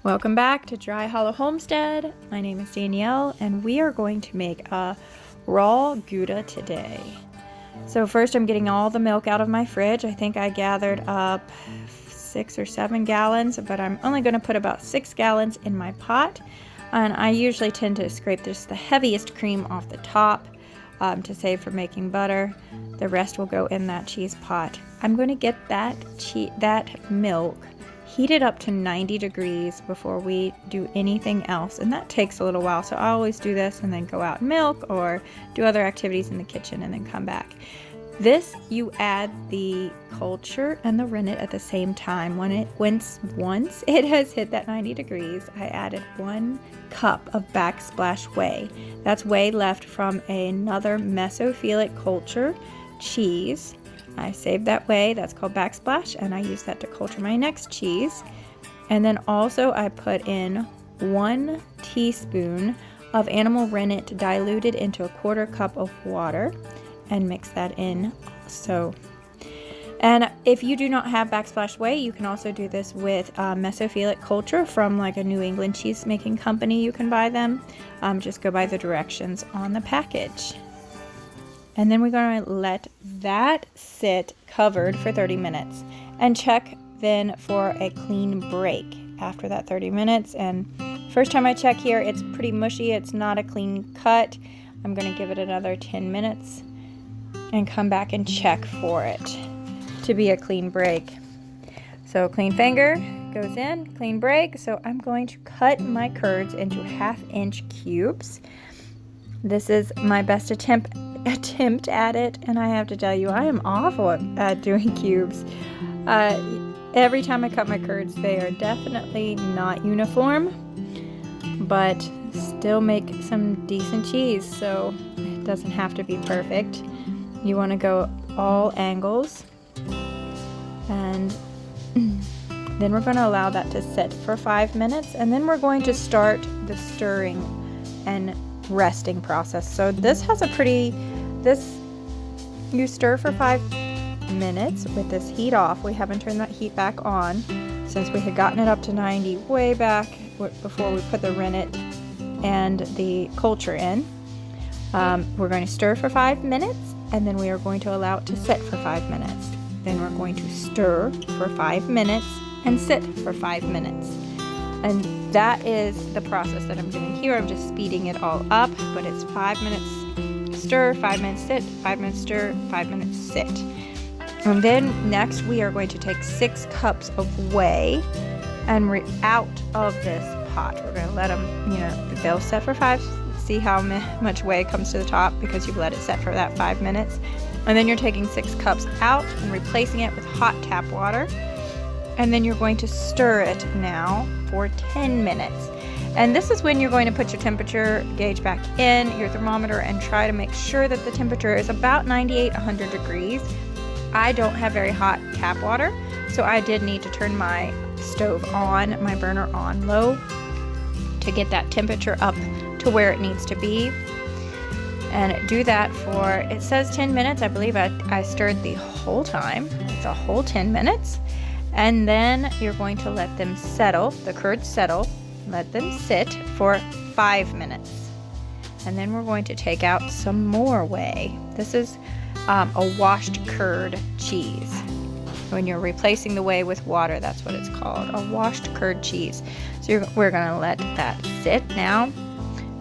Welcome back to Dry Hollow Homestead. My name is Danielle and we are going to make a raw Gouda today. So first I'm getting all the milk out of my fridge. I think I gathered up 6 or 7 gallons, but I'm only going to put about 6 gallons in my pot. And I usually tend to scrape just the heaviest cream off the top to save for making butter. The rest will go in that cheese pot. I'm going to get that milk heated up to 90 degrees before we do anything else, and that takes a little while. So I always do this and then go out and milk or do other activities in the kitchen and then come back. This, you add the culture and the rennet at the same time. Once it has hit that 90 degrees, I added 1 cup of backsplash whey. That's whey left from another mesophilic culture cheese. I saved that whey, that's called backsplash, and I use that to culture my next cheese. And then also I put in 1 teaspoon of animal rennet diluted into a 1/4 cup of water and mix that in. And if you do not have backsplash whey, you can also do this with mesophilic culture from like a New England cheesemaking company. You can buy them. Just go by the directions on the package. And then we're going to let that sit covered for 30 minutes and check then for a clean break after that 30 minutes. And first time I check here, it's pretty mushy. It's not a clean cut. I'm going to give it another 10 minutes and come back and check for it to be a clean break. So clean finger goes in, clean break. So I'm going to cut my curds into 1/2-inch cubes. This is my best attempt at it, and I have to tell you, I am awful at doing cubes. Every time I cut my curds, they are definitely not uniform, but still make some decent cheese, so it doesn't have to be perfect. You want to go all angles, and then we're going to allow that to sit for 5 minutes, and then we're going to start the stirring and resting process. So this has you stir for 5 minutes with this heat off. We haven't turned that heat back on since we had gotten it up to 90 way back before we put the rennet and the culture in. We're going to stir for 5 minutes, and then we are going to allow it to sit for 5 minutes. Then we're going to stir for 5 minutes and sit for 5 minutes. And that is the process that I'm doing here. I'm just speeding it all up, but it's 5 minutes stir, 5 minutes sit, 5 minutes stir, 5 minutes sit. And then next we are going to take 6 cups of whey and out of this pot. We're going to let them, they'll set for 5. See how much whey comes to the top because you've let it set for that 5 minutes. And then you're taking 6 cups out and replacing it with hot tap water. And then you're going to stir it now for 10 minutes. And this is when you're going to put your temperature gauge back in, your thermometer, and try to make sure that the temperature is about 98-100 degrees. I don't have very hot tap water, so I did need to turn my stove on, my burner on low, to get that temperature up to where it needs to be. And do that for, it says 10 minutes. I believe I stirred the whole time. It's a whole 10 minutes. And then you're going to let them settle, the curds settle, let them sit for 5 minutes. And then we're going to take out some more whey. This is a washed curd cheese. When you're replacing the whey with water, that's what it's called, a washed curd cheese. So we're going to let that sit now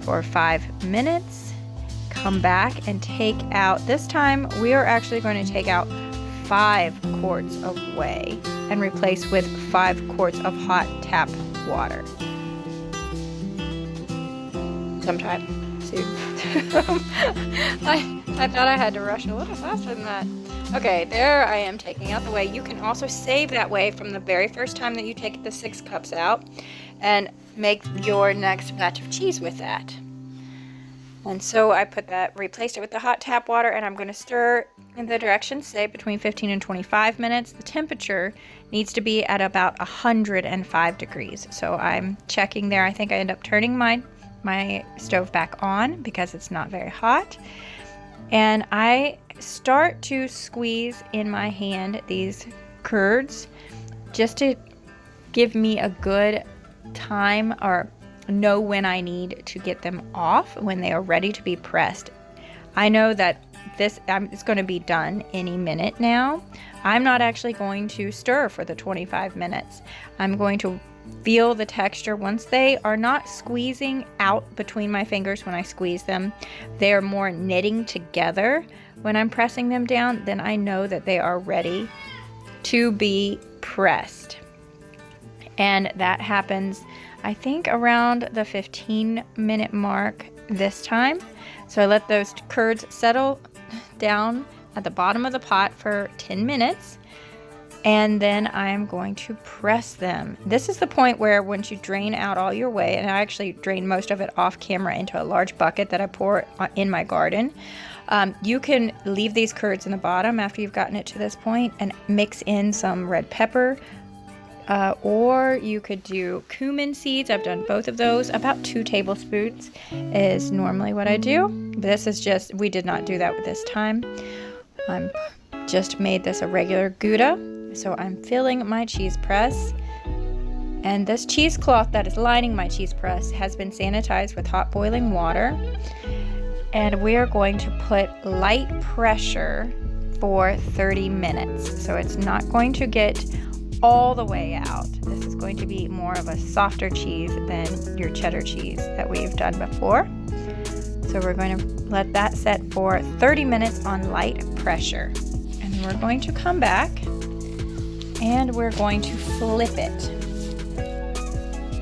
for 5 minutes. Come back and take out, this time we are actually going to take out 5 quarts of whey and replace with 5 quarts of hot tap water. Sometime soon. I thought I had to rush a little faster than that. Okay, there I am taking out the whey. You can also save that whey from the very first time that you take the 6 cups out and make your next batch of cheese with that. And so I replaced it with the hot tap water, and I'm going to stir in the directions, say between 15 and 25 minutes. The temperature needs to be at about 105 degrees. So I'm checking there. I think I end up turning my stove back on because it's not very hot. And I start to squeeze in my hand these curds just to give me a good time or know when I need to get them off, when they are ready to be pressed. I know that it's going to be done any minute now. I'm not actually going to stir for the 25 minutes. I'm going to feel the texture. Once they are not squeezing out between my fingers when I squeeze them, they are more knitting together when I'm pressing them down, then I know that they are ready to be pressed. And that happens, I think, around the 15-minute mark this time. So I let those curds settle down at the bottom of the pot for 10 minutes. And then I'm going to press them. This is the point where once you drain out all your whey, and I actually drain most of it off camera into a large bucket that I pour in my garden. You can leave these curds in the bottom after you've gotten it to this point and mix in some red pepper, or you could do cumin seeds. I've done both of those. About 2 tablespoons is normally what I do. This is just, we did not do that this time. I'm just made this a regular Gouda. So I'm filling my cheese press, and this cheesecloth that is lining my cheese press has been sanitized with hot boiling water, and we are going to put light pressure for 30 minutes. So it's not going to get all the way out. This is going to be more of a softer cheese than your cheddar cheese that we've done before. So we're going to let that set for 30 minutes on light pressure, and then we're going to come back and we're going to flip it.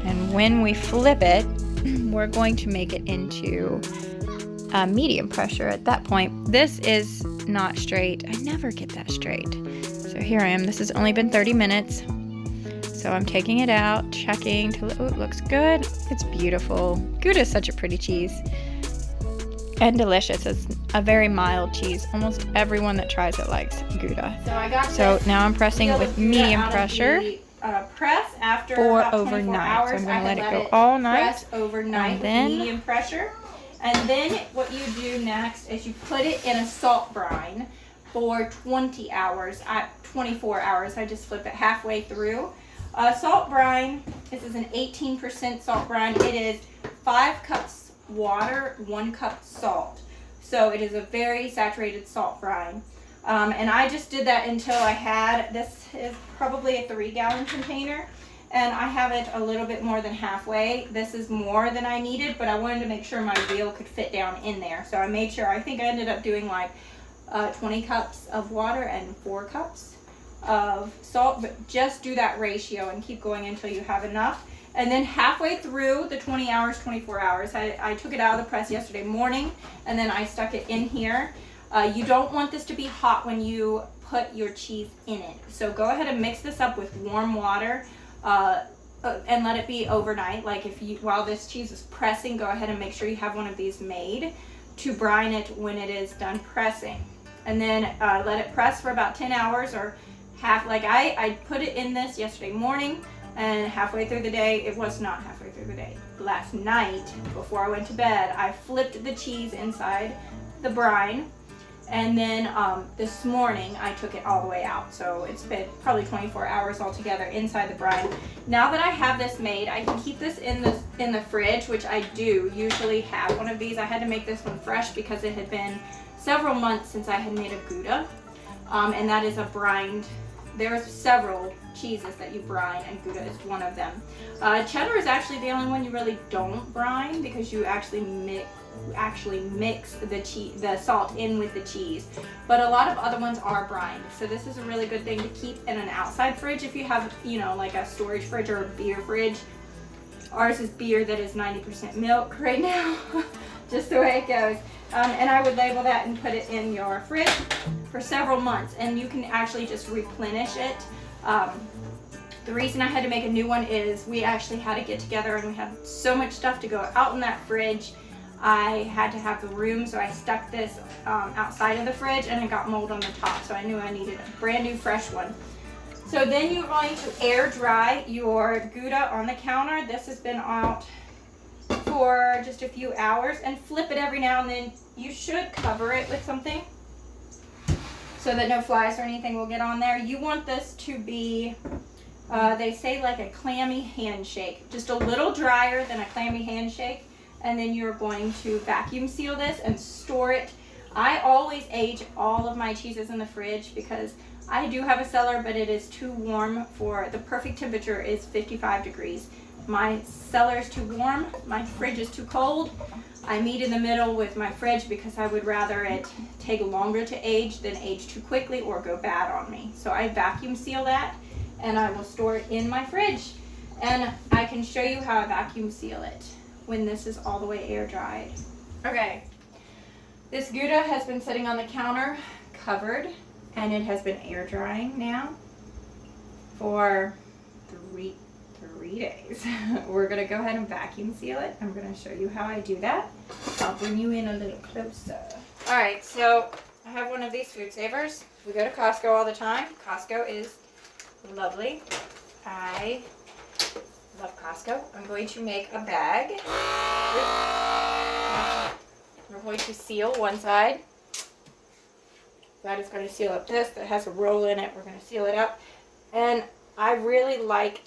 And when we flip it, we're going to make it into medium pressure at that point. This is not straight. I never get that straight. So here I am. This has only been 30 minutes. So I'm taking it out, checking till it looks good. It's beautiful. Gouda is such a pretty cheese. And delicious. It's a very mild cheese. Almost everyone that tries it likes Gouda. So now I'm pressing with medium pressure press after for about overnight. Hours. So I'm going to let it go it all night. Press overnight and then with medium pressure. And then what you do next is you put it in a salt brine for 20 hours. 24 hours. I just flip it halfway through. Salt brine. This is an 18% salt brine. It is 5 cups water, 1 cup salt. So it is a very saturated salt brine. And I just did that until I had, this is probably a 3-gallon container, and I have it a little bit more than halfway. This is more than I needed, but I wanted to make sure my veal could fit down in there. So I made sure, I think I ended up doing like 20 cups of water and 4 cups of salt, but just do that ratio and keep going until you have enough. And then halfway through the 20 hours, 24 hours, I took it out of the press yesterday morning, and then I stuck it in here. You don't want this to be hot when you put your cheese in it. So go ahead and mix this up with warm water and let it be overnight. Like while this cheese is pressing, go ahead and make sure you have one of these made to brine it when it is done pressing. And then let it press for about 10 hours or half. Like I put it in this yesterday morning. And halfway through the day, it was not halfway through the day. Last night, before I went to bed, I flipped the cheese inside the brine. And then this morning, I took it all the way out. So it's been probably 24 hours altogether inside the brine. Now that I have this made, I can keep this in the fridge, which I do usually have one of these. I had to make this one fresh because it had been several months since I had made a Gouda. And that is a brined. There are several cheeses that you brine, and Gouda is one of them. Cheddar is actually the only one you really don't brine because you actually mix the salt in with the cheese. But a lot of other ones are brined. So this is a really good thing to keep in an outside fridge if you have, like a storage fridge or a beer fridge. Ours is beer that is 90% milk right now, just the way it goes. And I would label that and put it in your fridge for several months, and you can actually just replenish it. The reason I had to make a new one is we actually had to get together and we had so much stuff to go out in that fridge. I had to have the room, so I stuck this outside of the fridge, and it got mold on the top, so I knew I needed a brand new fresh one. So then you're going to air dry your Gouda on the counter. This has been out for just a few hours, and flip it every now and then. You should cover it with something so that no flies or anything will get on there. You want this to be They say like a clammy handshake, just a little drier than a clammy handshake. And then you're going to vacuum seal this and store it. I always age all of my cheeses in the fridge because I do have a cellar, but it is too warm for, the perfect temperature is 55 degrees. My cellar is too warm, my fridge is too cold. I meet in the middle with my fridge because I would rather it take longer to age than age too quickly or go bad on me. So I vacuum seal that and I will store it in my fridge. And I can show you how I vacuum seal it when this is all the way air dried. Okay, this Gouda has been sitting on the counter covered and it has been air drying now for three days. We're gonna go ahead and vacuum seal it. I'm gonna show you how I do that. I'll bring you in a little closer. All right, so I have one of these food savers. We go to Costco all the time. Costco is lovely. I love Costco. I'm going to make a bag. We're going to seal one side. That is going to seal up this. That has a roll in it. We're going to seal it up. And I really like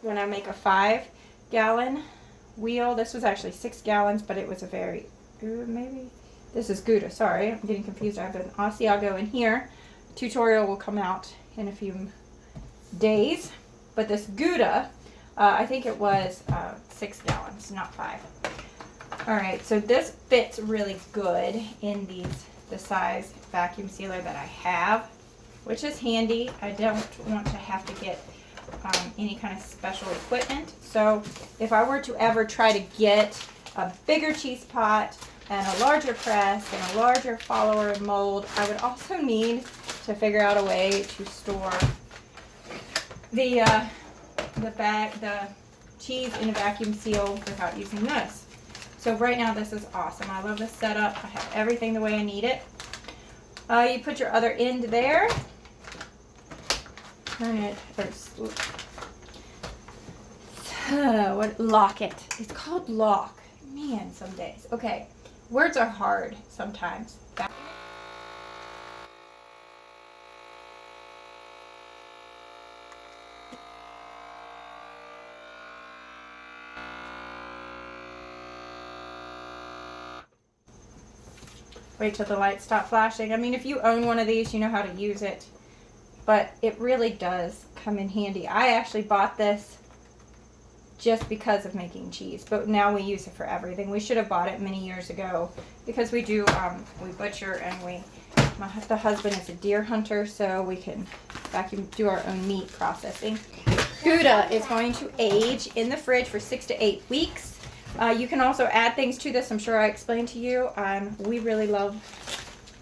when I make a 5-gallon wheel. This was actually 6 gallons, but it was a very, maybe, this is Gouda. Sorry, I'm getting confused. I have an Asiago in here. Tutorial will come out in a few days. But this Gouda, I think it was 6 gallons, not 5. All right, so this fits really good in the size vacuum sealer that I have, which is handy. I don't want to have to get any kind of special equipment. So if I were to ever try to get a bigger cheese pot and a larger press and a larger follower and mold, I would also need to figure out a way to store the cheese in a vacuum seal without using this. So right now this is awesome. I love this setup. I have everything the way I need it. You put your other end there. Turn it, lock it. It's called lock. Man, some days. Okay, words are hard sometimes. Wait till the lights stop flashing. I mean, if you own one of these, you know how to use it. But it really does come in handy. I actually bought this just because of making cheese, but now we use it for everything. We should have bought it many years ago because we do, we butcher and the husband is a deer hunter, so we can do our own meat processing. Gouda is going to age in the fridge for 6 to 8 weeks. You can also add things to this. I'm sure I explained to you. We really love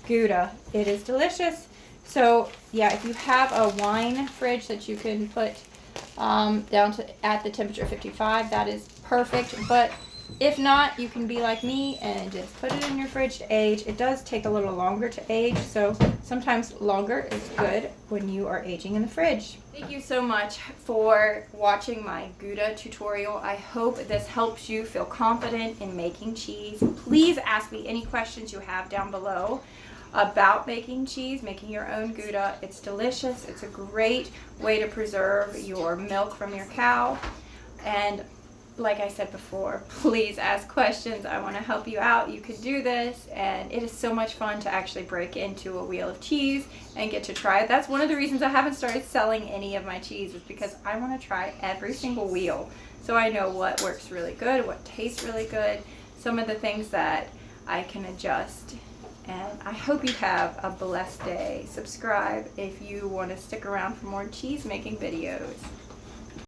Gouda. It is delicious. So yeah, if you have a wine fridge that you can put down to at the temperature 55, that is perfect. But if not, you can be like me and just put it in your fridge to age. It does take a little longer to age, so sometimes longer is good when you are aging in the fridge. Thank you so much for watching my Gouda tutorial. I hope this helps you feel confident in making cheese. Please ask me any questions you have down below about making cheese, making your own Gouda. It's delicious. It's a great way to preserve your milk from your cow. And like I said before, please ask questions. I want to help you out. You can do this, and it is so much fun to actually break into a wheel of cheese and get to try it. That's one of the reasons I haven't started selling any of my cheese, is because I want to try every single wheel so I know what works really good, what tastes really good, some of the things that I can adjust. And I hope you have a blessed day. Subscribe if you want to stick around for more cheese making videos.